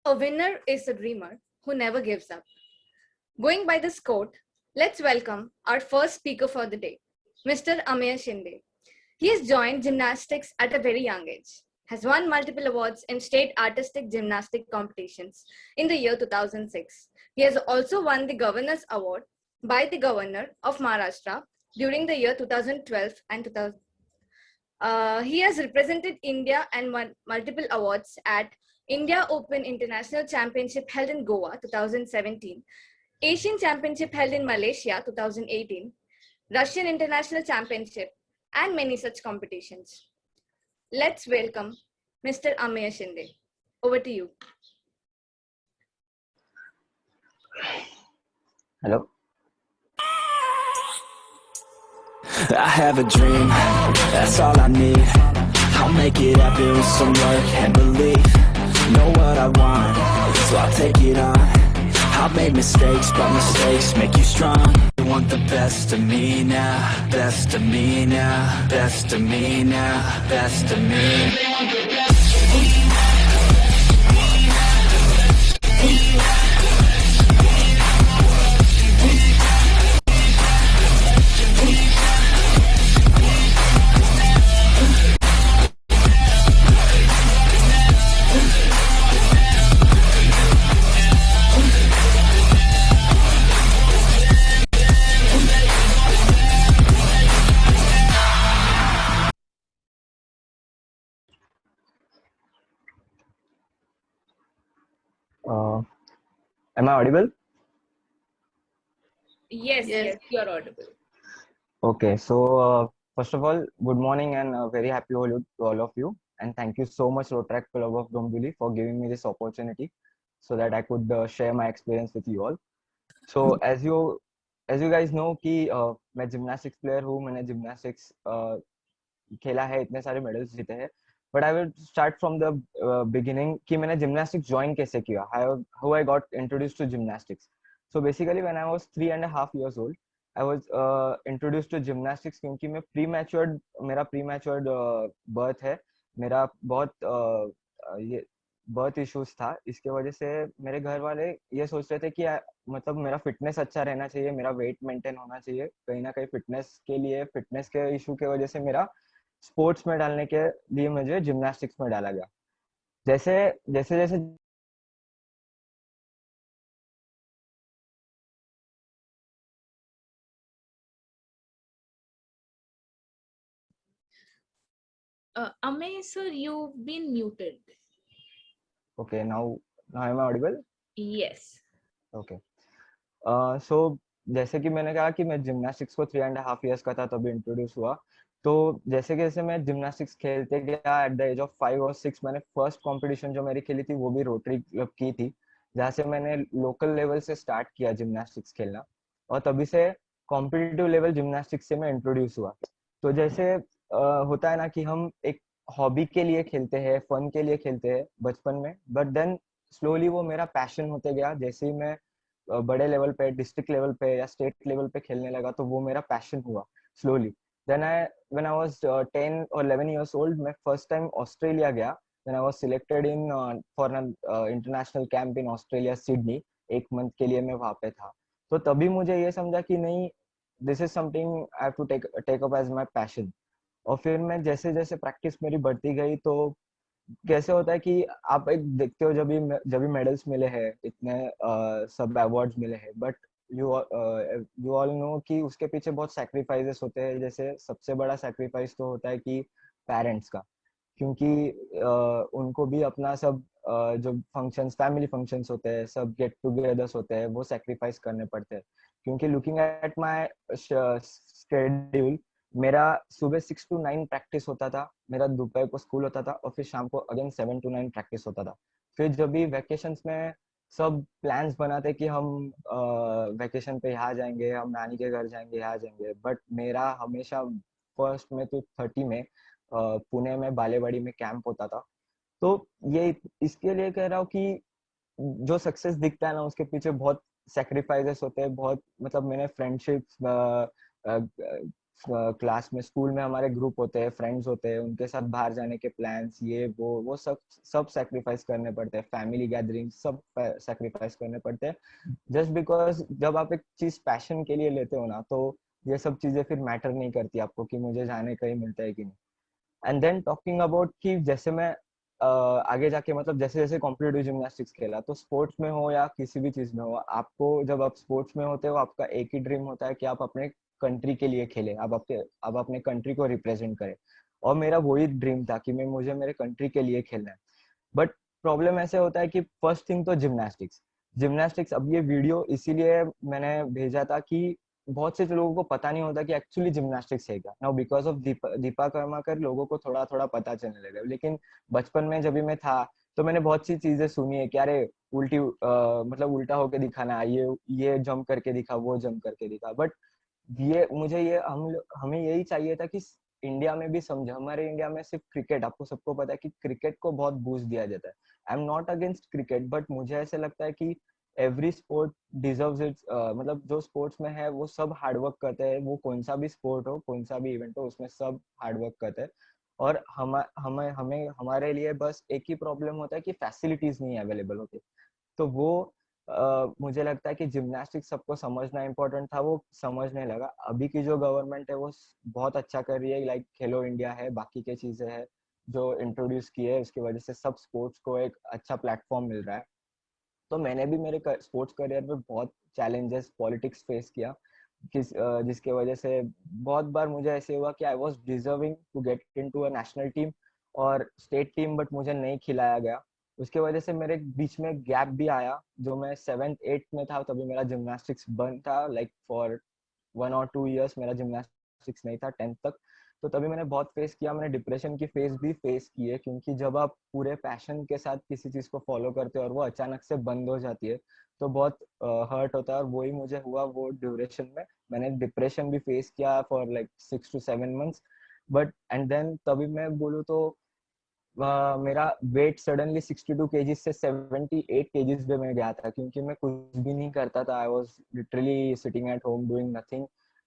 A winner is a dreamer who never gives up. Going by this quote, let's welcome our first speaker for the day, Mr. Ameya Shinde. He has joined gymnastics at a very young age, has won multiple awards in state artistic gymnastic competitions in the year 2006. He has also won the Governor's Award by the Governor of Maharashtra during the year 2012 and 2000. He has represented India and won multiple awards at India Open International Championship held in Goa 2017, Asian Championship held in Malaysia 2018, Russian International Championship, and many such competitions. Let's welcome Mr. Ameya Shinde. Over to you. Hello. I have a dream, that's all I need. I'll make it happen with some work and belief. Know what I want, so I'll take it on. I've made mistakes, but mistakes make you strong. They want the best of me now, best of me now, best of me now, best of me. They want the best of me. Am I audible? Yes, you're audible. Okay, so first of all, good morning and very happy Holi to all of you. And thank you so much, Rotaract Club of Dombivli, for giving me this opportunity so that I could share my experience with you all. So as you guys know कि मैं gymnastics player हूँ, मैंने gymnastics खेला है, इतने सारे medals जीते हैं. But I will start from the beginning कि मैंने जिम्नास्टिक्स ज्वाइन कैसे किया, how I got introduced to gymnastics. So basically when I was 3.5 years old, I was introduced to gymnastics क्योंकि मैं मेरा प्रीमैच्योर्ड बर्थ है, मेरा बहुत ये बर्थ इश्यूज था. इसके वजह से मेरे घर वाले ये सोच रहे थे कि मतलब मेरा फिटनेस अच्छा रहना चाहिए, मेरा वेट मेंटेन होना चाहिए. कहीं ना कहीं फिटनेस के इशू के वजह से मेरा स्पोर्ट्स में डालने के लिए मुझे जिम्नास्टिक्स में डाला गया. जैसे जैसे Amey sir, you've been muted. Okay, now am I audible? Yes. Okay. So जैसे कि मैंने कहा कि मैं जिम्नास्टिक्स को 3.5 years का था तभी इंट्रोड्यूस हुआ. तो जैसे मैं जिम्नास्टिक्स खेलते गया, एट द एज ऑफ 5 और 6 मैंने फर्स्ट कंपटीशन जो मेरी खेली थी वो भी रोटरी क्लब की थी, जहाँ से मैंने लोकल लेवल से स्टार्ट किया जिम्नास्टिक्स खेलना, और तभी से कॉम्पिटिटिव लेवल जिम्नास्टिक्स से मैं इंट्रोड्यूस हुआ. तो जैसे होता है ना कि हम एक हॉबी के लिए खेलते हैं, फन के लिए खेलते हैं बचपन में, बट देन स्लोली वो मेरा पैशन होते गया. जैसे ही मैं बड़े लेवल पे, डिस्ट्रिक्ट लेवल पे या स्टेट लेवल पे खेलने लगा तो वो मेरा पैशन हुआ slowly. Then when I was 10 or 11 years old, मैं फर्स्ट टाइम ऑस्ट्रेलिया गया. Then I was selected in for an international camp in Australia, Sydney. 1 month के लिए मैं वहां पे था. तो तभी मुझे ये समझा कि नहीं, this is something I have to take up as my passion. और फिर मैं जैसे जैसे प्रैक्टिस मेरी बढ़ती गई तो कैसे होता है कि आप एक देखते हो जब भी मेडल्स मिले हैं, इतने सब अवार्ड्स मिले हैं, बट यू ऑल नो कि उसके पीछे बहुत सैक्रिफाइसेस होते हैं. जैसे सबसे बड़ा सैक्रिफाइस तो होता है कि पेरेंट्स का, क्योंकि उनको भी अपना सब जो फंक्शंस, फैमिली फंक्शंस होते हैं, सब गेट टुगेदर्स होते हैं, वो सैक्रिफाइस करने पड़ते हैं. क्योंकि लुकिंग एट माय शेड्यूल, मेरा सुबह 6 to 9 प्रैक्टिस होता था, मेरा दोपहर को स्कूल होता था, और फिर शाम को अगेन 7 to 9 प्रैक्टिस होता था. फिर जब भी वेकेशंस में सब प्लान्स बनाते कि हम वेकेशन पे यहाँ जाएंगे, हम नानी के घर जाएंगे, यहाँ जाएंगे, बट मेरा हमेशा फर्स्ट में तो 30 में पुणे में बालेवाड़ी में कैंप होता था. तो ये इसके लिए कह रहा हूँ कि जो सक्सेस दिखता है ना, उसके पीछे बहुत सैक्रिफाइसेस होते हैं, बहुत मतलब मैंने फ्रेंडशिप्स क्लास में स्कूल में हमारे ग्रुप होते हैं, फ्रेंड्स होते हैं, उनके साथ बाहर जाने के प्लान्स, ये वो सब सब सेक्रीफाइस करने पड़ते हैं, फैमिली गैदरिंग सब सेक्रीफाइस करने पड़ते हैं, जस्ट बिकॉज जब आप एक चीज पैशन के लिए लेते हो ना, तो ये सब चीजें फिर मैटर नहीं करती आपको कि मुझे जाने का ही मिलता है कि नहीं। एंड देन टॉकिंग अबाउट कि जैसे मैं आगे जाके मतलब जैसे जैसे कॉम्पिटिटिव जिम्नास्टिक्स खेला, तो स्पोर्ट्स में हो या किसी भी चीज में हो, आपको जब आप स्पोर्ट्स में होते हो आपका एक ही ड्रीम होता है कि आप अपने कंट्री के लिए खेले, आप अपने कंट्री को रिप्रेजेंट करें। और मेरा वही ड्रीम था कि मुझे मेरे कंट्री के लिए खेलना है। बट प्रॉब्लम ऐसे होता है कि फर्स्ट थिंग तो जिम्नास्टिक्स, अब ये वीडियो इसीलिए मैंने भेजा था कि बहुत से लोगों को पता नहीं होता कि एक्चुअली जिम्नास्टिक्स है क्या। Now because of Deepa Karmakar लोगों को थोड़ा थोड़ा पता चलने लगा, लेकिन बचपन में जब भी मैं था तो मैंने बहुत सी चीजें सुनी है कि अरे मतलब उल्टा होके दिखाना, ये जंप करके दिखा, वो जंप करके दिखा। बट ये मुझे ये हमें यही चाहिए था कि इंडिया में भी समझे, हमारे इंडिया में सिर्फ क्रिकेट, आपको सबको पता है कि क्रिकेट को बहुत बूस्ट दिया जाता है। I am not against cricket, but मुझे ऐसे लगता है कि एवरी स्पोर्ट डिजर्व्स इट्स, मतलब जो स्पोर्ट्स में है वो सब हार्डवर्क करते हैं, वो कौन सा भी स्पोर्ट हो, कौन सा भी इवेंट हो, उसमें सब हार्डवर्क करते हैं। और हमें हमारे लिए बस एक ही प्रॉब्लम होता है कि फैसिलिटीज नहीं अवेलेबल होती। तो वो मुझे लगता है कि जिम्नास्टिक्स सबको समझना इम्पोर्टेंट था, वो समझने लगा। अभी की जो गवर्नमेंट है वो बहुत अच्छा कर रही है, लाइक खेलो इंडिया है, बाकी के चीजें हैं जो इंट्रोड्यूस की है, उसकी वजह से सब स्पोर्ट्स को एक अच्छा प्लेटफॉर्म मिल रहा है। तो मैंने भी मेरे स्पोर्ट्स करियर में बहुत चैलेंजेस, पॉलिटिक्स फेस किया, जिसके वजह से बहुत बार मुझे ऐसे हुआ कि I was deserving to get into a national team और स्टेट टीम, बट मुझे नहीं खिलाया गया। उसके वजह से मेरे बीच में गैप भी आया, जो मैं 7th 8th में था तभी मेरा जिम्नास्टिक्स बंद था, लाइक फॉर 1 or 2 years मेरा जिम्नास्टिक्स नहीं था 10th तक। तो तभी मैंने बहुत फेस किया, मैंने डिप्रेशन की फेज भी फेस की है, क्योंकि जब आप पूरे पैशन के साथ किसी चीज को फॉलो करते हो और वो अचानक से बंद हो जाती है तो बहुत हर्ट होता है, और वही मुझे हुआ वो ड्यूरेशन में। मैंने डिप्रेशन भी फेस किया for like 6 to 7 months। But and then तभी मैं बोलूँ तो मेरा वेट सडनली 62 kgs से 78 kgs पे मैं गया था, क्योंकि मैं कुछ भी नहीं करता था, I was literally sitting at home doing nothing.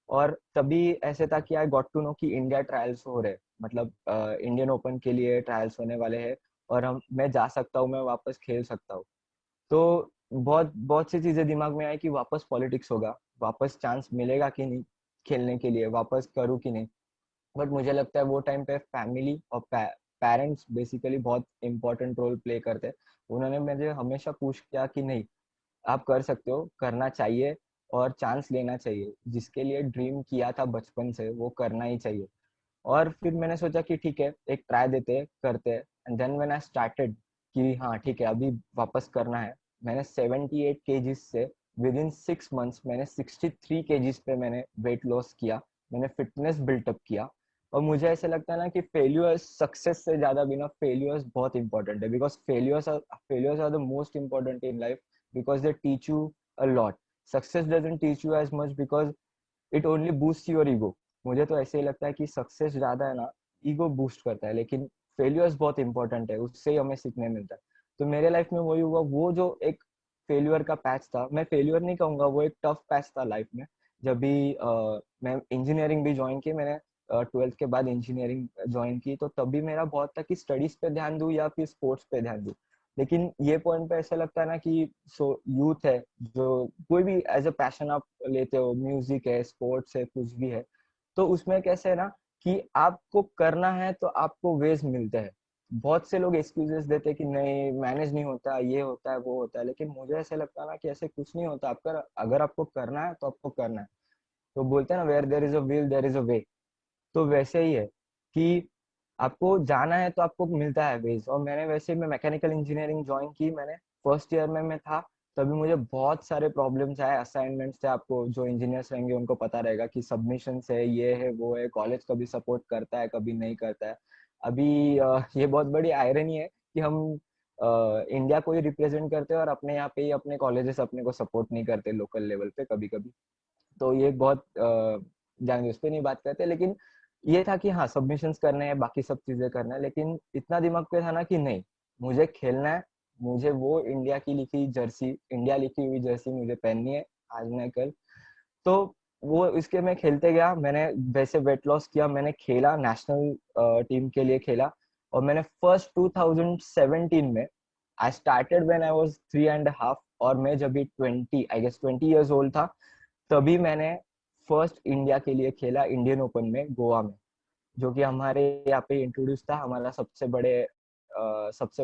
और तभी ऐसे था कि आई गॉट टू नो कि इंडिया ट्रायल्स हो रहे, मतलब इंडियन ओपन के लिए ट्रायल्स होने वाले हैं, और मैं जा सकता हूँ, मैं वापस खेल सकता हूँ। तो बहुत बहुत सी चीजें दिमाग में आई कि वापस पॉलिटिक्स होगा, वापस चांस मिलेगा कि नहीं खेलने के लिए, वापस करूँ कि नहीं। बट मुझे लगता है वो टाइम पे फैमिली और पेरेंट्स बेसिकली बहुत इंपॉर्टेंट रोल प्ले करते हैं। उन्होंने मुझे हमेशा पुश किया कि नहीं, आप कर सकते हो, करना चाहिए और चांस लेना चाहिए, जिसके लिए ड्रीम किया था बचपन से वो करना ही चाहिए। और फिर मैंने सोचा कि ठीक है, एक ट्राई देते हैं, करते हैं। And then when I started कि हाँ ठीक है अभी वापस करना है, मैंने 78 kgs से विद इन 6 months मैंने 63 kgs पे मैंने वेट लॉस किया, मैंने फिटनेस बिल्टअप किया। और मुझे ऐसे लगता है ना कि फेल्यूर्स सक्सेस से ज्यादा भी ना, फेल्यूर्स बहुत इंपॉर्टेंट है, because failures are the most important in life, because they teach you a lot. Success doesn't teach you as much because it only boost your ego. मुझे तो ऐसे ही लगता है कि सक्सेस ज्यादा है ना, ईगो बूस्ट करता है, लेकिन फेलियर्स बहुत इंपॉर्टेंट है, उससे ही हमें सीखने मिलता है। तो मेरे लाइफ में वही हुआ, वो जो एक फेल्यूर का पैच था, मैं फेल्यूर नहीं कहूंगा, वो एक टफ पैच था लाइफ में। जब भी मैं इंजीनियरिंग भी ज्वाइन की, मैंने 12th के बाद इंजीनियरिंग ज्वाइन की, तो तभी मेरा बहुत था कि स्टडीज पे ध्यान दूं या फिर स्पोर्ट्स पे ध्यान दूं। लेकिन ये पॉइंट पे ऐसा लगता है ना कि यूथ है, जो कोई भी एज अ पैशन आप लेते हो, म्यूजिक है, स्पोर्ट्स है, कुछ भी है, तो उसमें कैसे है ना कि आपको करना है तो आपको वेज मिलते हैं। बहुत से लोग एक्सक्यूजेस देते हैं कि नहीं मैनेज नहीं होता, ये होता है, वो होता है, लेकिन मुझे ऐसे लगता है ना कि ऐसे कुछ नहीं होता। आपका अगर आपको करना है तो आपको करना है। तो बोलते हैं ना, where there is a will there is a way. तो वैसे ही है कि आपको जाना है तो आपको मिलता है वेज। और मैंने वैसे मैं मैकेनिकल इंजीनियरिंग ज्वाइन की, मैंने फर्स्ट ईयर में मैं था, तभी मुझे बहुत सारे प्रॉब्लम्स आए, असाइनमेंट्स थे, आपको जो इंजीनियर्स रहेंगे उनको पता रहेगा कि सबमिशन है, ये है, वो है, कॉलेज कभी सपोर्ट करता है, कभी नहीं करता है। अभी ये बहुत बड़ी आयरनी है कि हम इंडिया को ही रिप्रेजेंट करते हैं और अपने यहाँ पे ही अपने कॉलेजेस अपने को सपोर्ट नहीं करते लोकल लेवल पे कभी कभी। तो ये बहुत जान उस पर नहीं बात करते, लेकिन ये था कि हाँ सबमिशंस करने हैं, बाकी सब चीजें करना है, लेकिन इतना दिमाग पे था ना कि नहीं, मुझे खेलना है, मुझे वो इंडिया की लिखी जर्सी, इंडिया लिखी हुई जर्सी मुझे पहननी है, आज ना कल। तो वो इसके मैं खेलते गया, मैंने वैसे वेट लॉस किया, मैंने खेला, नेशनल टीम के लिए खेला, और मैंने फर्स्ट 2017 में I started when I was 3.5, और मैं जब भी 20 आई गेस 20 इयर्स ओल्ड था, तभी मैंने फर्स्ट इंडिया के लिए खेला इंडियन ओपन में गोवा में, जो कि हमारे यहाँ पे इंट्रोड्यूस था, हमारा सबसे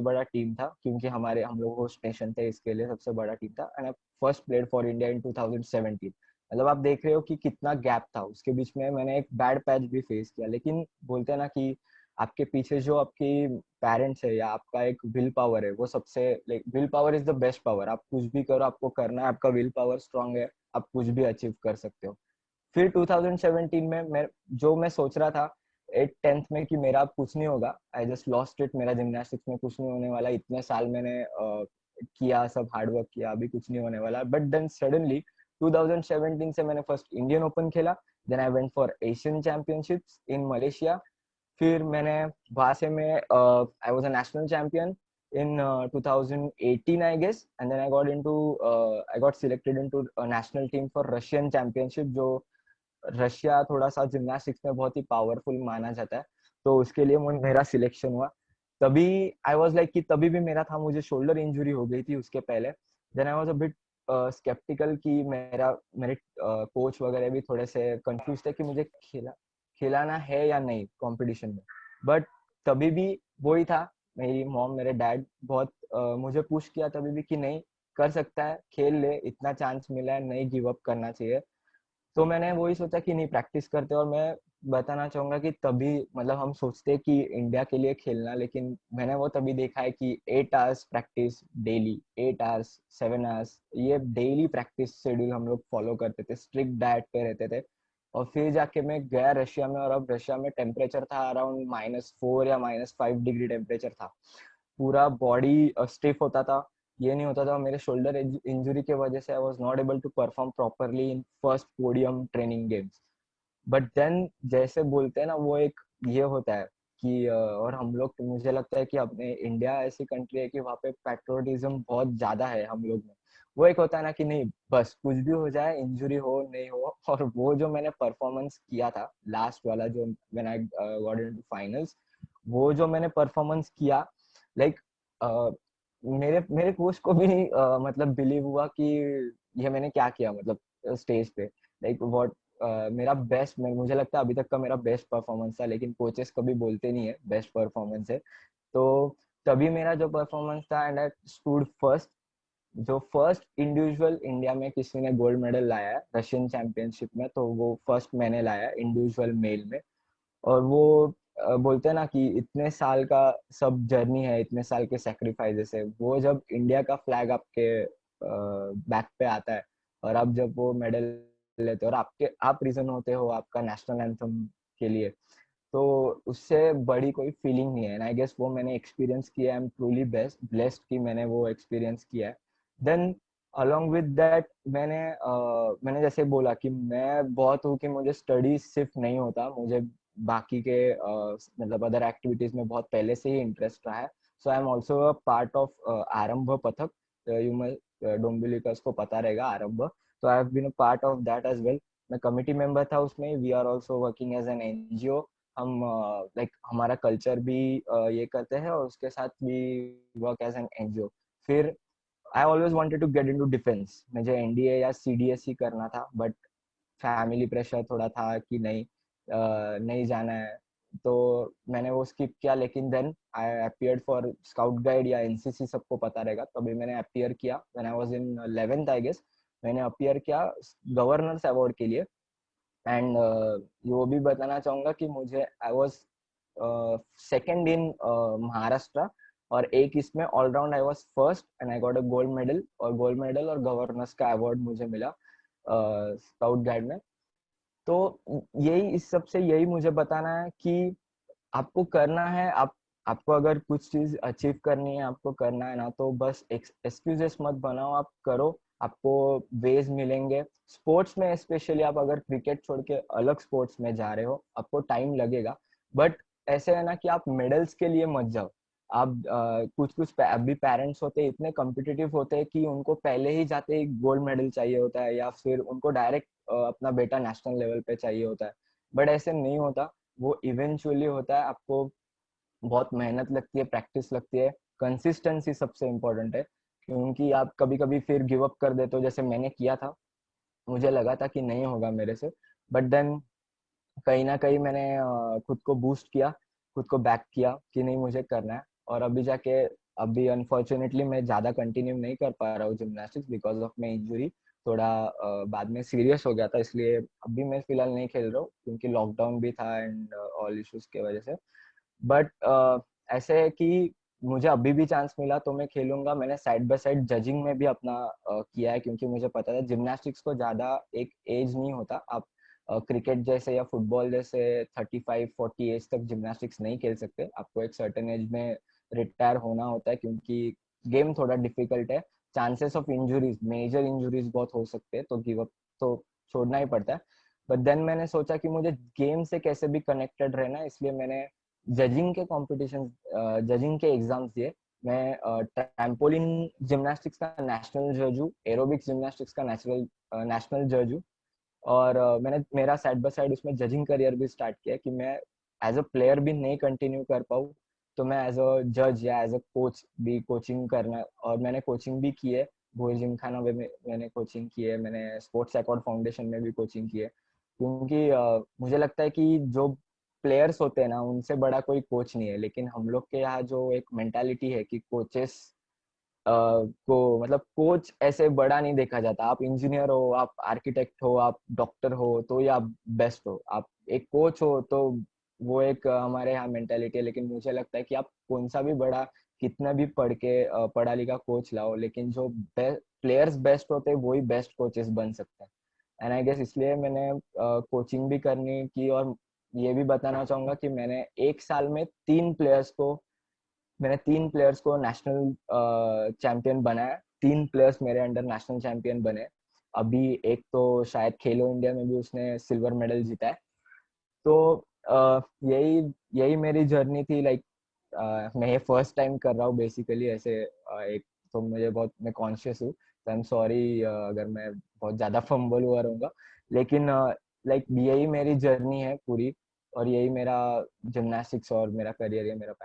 बड़ा टीम था, क्योंकि हम लोग होस्ट नेशन थे, इसके लिए सबसे बड़ा टीम था, and I first played for India in 2017। मतलब आप देख रहे हो कि कितना गैप था उसके बीच में, मैंने एक बैड पैच भी फेस किया, लेकिन बोलते हैं ना कि आपके पीछे जो आपकी पेरेंट्स है या आपका एक विल पावर है, वो सबसे, like will power is the best power. आप कुछ भी करो, आपको करना है, आपका विल पावर स्ट्रांग है, आप कुछ भी अचीव कर सकते हो। फिर 2017 में मैं सोच रहा था 8th में कि मेरा अब कुछ नहीं होगा, आई जस्ट लॉस्ट इट, मेरा जिम्नास्टिक्स में कुछ नहीं होने वाला, इतने साल मैंने किया, सब हार्डवर्क किया, अभी कुछ नहीं होने वाला। बट देन सडनली 2017 से मैंने फर्स्ट इंडियन ओपन खेला, then I went for Asian championships in Malaysia, फिर मैंने वहां से मैं I was a national champion in 2018 I guess, and then I got selected into a national team for Russian championship, जो Russia थोड़ा सा gymnastics में बहुत ही पावरफुल माना जाता है, तो उसके लिए मेरा सिलेक्शन हुआ। तभी आई वाज लाइक कि तभी भी मेरा था, मुझे शोल्डर इंजरी हो गई थी उसके पहले। Then I was a bit skeptical कि मेरे कोच वगैरह भी थोड़े से कंफ्यूज थे कि मुझे खिलाना है या नहीं कंपटीशन में। बट तभी भी वही था, मेरी मॉम मेरे डैड बहुत मुझे पुश किया तभी भी कि नहीं, कर सकता है, खेल ले, इतना चांस मिला है, नहीं गिव अप करना चाहिए। तो मैंने वही सोचा कि नहीं, प्रैक्टिस करते। और मैं बताना चाहूंगा कि तभी, मतलब हम सोचते कि इंडिया के लिए खेलना, लेकिन मैंने वो तभी देखा है कि 8 hours practice daily, 8 hours, 7 hours, ये डेली प्रैक्टिस शेड्यूल हम लोग फॉलो करते थे, स्ट्रिक्ट डाइट पे रहते थे। और फिर जाके मैं गया रशिया में, और अब रशिया में टेम्परेचर था अराउंड -4 या -5 डिग्री टेम्परेचर था, पूरा बॉडी स्टिफ होता था, ये नहीं होता था। मेरे शोल्डर इंजरी के वजह से I was not able to perform properly in first podium training games. But then जैसे बोलते हैं ना, वो एक ये होता है कि और हम लोग, मुझे लगता है कि अपने इंडिया ऐसी कंट्री है कि वहाँ पे पेट्रोटिज्म बहुत ज्यादा है हम लोग में। वो एक होता है ना कि नहीं, बस कुछ भी हो जाए, इंजरी हो नहीं हो। और वो जो मैंने परफॉर्मेंस किया था लास्ट वाला, जो when I got into finals, वो जो मैंने परफॉर्मेंस किया, लाइक मेरे मेरे कोच को भी मतलब बिलीव हुआ कि ये मैंने क्या किया, मतलब स्टेज पे, लाइक व्हाट मेरा बेस्ट, मुझे लगता है अभी तक का मेरा बेस्ट परफॉर्मेंस था, लेकिन कोचेस कभी बोलते नहीं है बेस्ट परफॉर्मेंस है। तो तभी मेरा जो परफॉर्मेंस था, एंड आई स्टूड फर्स्ट, जो फर्स्ट इंडिविजुअल इंडिया में किसी ने गोल्ड मेडल लाया है रशियन चैंपियनशिप में, तो वो फर्स्ट मैंने लाया इंडिविजुअल मेल में। और वो बोलते हैं ना कि इतने साल का सब जर्नी है, इतने साल के सेक्रीफाइसेस है, वो जब इंडिया का फ्लैग आपके बैक पे आता है, और आप जब वो मेडल लेते हो, और आप रीजन होते हो आपका नेशनल एंथम के लिए, तो उससे बड़ी कोई फीलिंग नहीं है। एंड आई गेस वो मैंने एक्सपीरियंस किया, आई एम ट्रूली ब्लेस्ड कि मैंने वो एक्सपीरियंस किया है। देन अलॉन्ग विद दैट, मैंने जैसे बोला कि मैं बहुत हूँ कि मुझे स्टडीज सिर्फ नहीं होता, मुझे बाकी के मतलब अदर एक्टिविटीज में बहुत पहले से ही इंटरेस्ट रहा है। So I am also a part of Aarambh Pathak, Dombivli को पता रहेगा आरंभ, तो I have been a part of that as well. मैं कमिटी मेंबर था उसमें। We are also working as an NGO. हम लाइक हमारा कल्चर भी ये करते हैं, और उसके साथ भी वर्क एज एन एनजीओ। फिर I always wanted to get into defence, मुझे एनडीए या सीडीएस ही करना था, बट फैमिली प्रेशर थोड़ा था कि नहीं, नहीं जाना है, तो मैंने वो स्किप किया। लेकिन then I appeared for scout guide या एनसीसी, सबको पता रहेगा, तभी मैंने अपीयर किया when I was in 11th I guess. मैंने अपीयर किया गवर्नर्स अवार्ड के लिए। एंड वो भी बताना चाहूंगा कि मुझे I was second in Maharashtra, और एक इसमें all round I was first, and I got a gold medal और गवर्नर्स का अवार्ड मुझे मिला स्काउट गाइड में। तो यही, इस सबसे यही मुझे बताना है कि आपको करना है, आपको अगर कुछ चीज अचीव करनी है, आपको करना है ना, तो बस एक्सक्यूजेस मत बनाओ, आप करो, आपको वेज मिलेंगे। स्पोर्ट्स में स्पेशली, आप अगर क्रिकेट छोड़ के अलग स्पोर्ट्स में जा रहे हो, आपको टाइम लगेगा, बट ऐसे है ना कि आप मेडल्स के लिए मत जाओ, आप कुछ अभी पेरेंट्स होते हैं इतने कॉम्पिटिटिव होते हैं कि उनको पहले ही जाते ही गोल्ड मेडल चाहिए होता है, या फिर उनको डायरेक्ट अपना बेटा नेशनल लेवल पे चाहिए होता है। बट ऐसे नहीं होता, वो इवेंचुअली होता है। आपको बहुत मेहनत लगती है, प्रैक्टिस लगती है, कंसिस्टेंसी सबसे इम्पोर्टेंट है, क्योंकि आप कभी कभी फिर गिव अप कर देते हो, जैसे मैंने किया था। मुझे लगा था कि नहीं होगा मेरे से, बट देन कहीं ना कहीं मैंने खुद को बूस्ट किया, खुद को बैक किया कि नहीं मुझे करना है। और अभी जाके, अभी अनफॉर्चुनेटली मैं ज़्यादा कंटिन्यू नहीं कर पा रहा हूँ gymnastics because of my injury. थोड़ा बाद में सीरियस हो गया था, इसलिए अभी मैं फिलहाल नहीं खेल रहा हूँ, क्योंकि लॉकडाउन भी था एंड ऑल इश्यूज की वजह से। बट ऐसे है कि मुझे अभी भी चांस मिला तो मैं खेलूंगा। मैंने साइड बाय साइड जजिंग में भी अपना किया है, क्योंकि मुझे पता था जिमनास्टिक्स को ज़्यादा एक एज नहीं होता। आप क्रिकेट जैसे या फुटबॉल जैसे 35-40 एज तक जिमनास्टिक्स नहीं खेल सकते। आपको एक सर्टेन एज में रिटायर होना होता है, क्योंकि गेम थोड़ा डिफिकल्ट है। Chances of injuries, major injuries बहुत हो सकते हैं, तो गिव अप तो छोड़ना ही पड़ता है। बट देन मैंने सोचा कि मुझे गेम से कैसे भी कनेक्टेड रहना है, इसलिए मैंने जजिंग के कॉम्पिटिशन, जजिंग के एग्जाम्स दिए। मैं ट्रैम्पोलिन जिमनास्टिक्स का नेशनल जज हूँ, एरोबिक्स जिमनास्टिक्स का नेशनल जज हूँ। और मैंने मेरा साइड बाय साइड उसमें जजिंग करियर भी स्टार्ट किया कि मैं एज अ प्लेयर भी नहीं कंटिन्यू कर पाऊँ, तो मैं एज अ जज या एज अ कोच भी कोचिंग करना। और मैंने कोचिंग भी की है, भोई जिमखाना में मैंने कोचिंग की है, मैंने स्पोर्ट्स अकॉर्ड फाउंडेशन में भी कोचिंग की है। क्योंकि मुझे लगता है कि जो प्लेयर्स होते हैं ना, उनसे बड़ा कोई कोच नहीं है। लेकिन हम लोग के यहाँ जो एक मेंटालिटी है कि कोचेस को, मतलब कोच ऐसे बड़ा नहीं देखा जाता। आप इंजीनियर हो, आप आर्किटेक्ट हो, आप डॉक्टर हो तो या आप बेस्ट हो, आप एक कोच हो तो वो एक हमारे यहाँ मेंटेलिटी है। लेकिन मुझे लगता है कि आप कौन सा भी बड़ा, कितना भी पढ़ा लिखा कोच लाओ, लेकिन जो प्लेयर्स बेस्ट होते हैं वही बेस्ट कोचेस बन सकते हैं। एंड आई गेस इसलिए मैंने कोचिंग भी करनी की। और ये भी बताना चाहूंगा कि मैंने तीन प्लेयर्स को नेशनल चैंपियन बनाया। तीन प्लेयर्स मेरे अंडर नेशनल चैंपियन बने। अभी एक तो शायद खेलो इंडिया में भी उसने सिल्वर मेडल जीता है। तो यही यही मेरी जर्नी थी। लाइक मैं ये फर्स्ट टाइम कर रहा हूँ बेसिकली ऐसे। एक तो मुझे बहुत, मैं कॉन्शियस हूँ, तो आई एम सॉरी अगर मैं बहुत ज़्यादा फंबल हुआ रहूँगा। लेकिन लाइक यही मेरी जर्नी है पूरी, और यही मेरा जिमनास्टिक्स और मेरा करियर है, मेरा पैशन।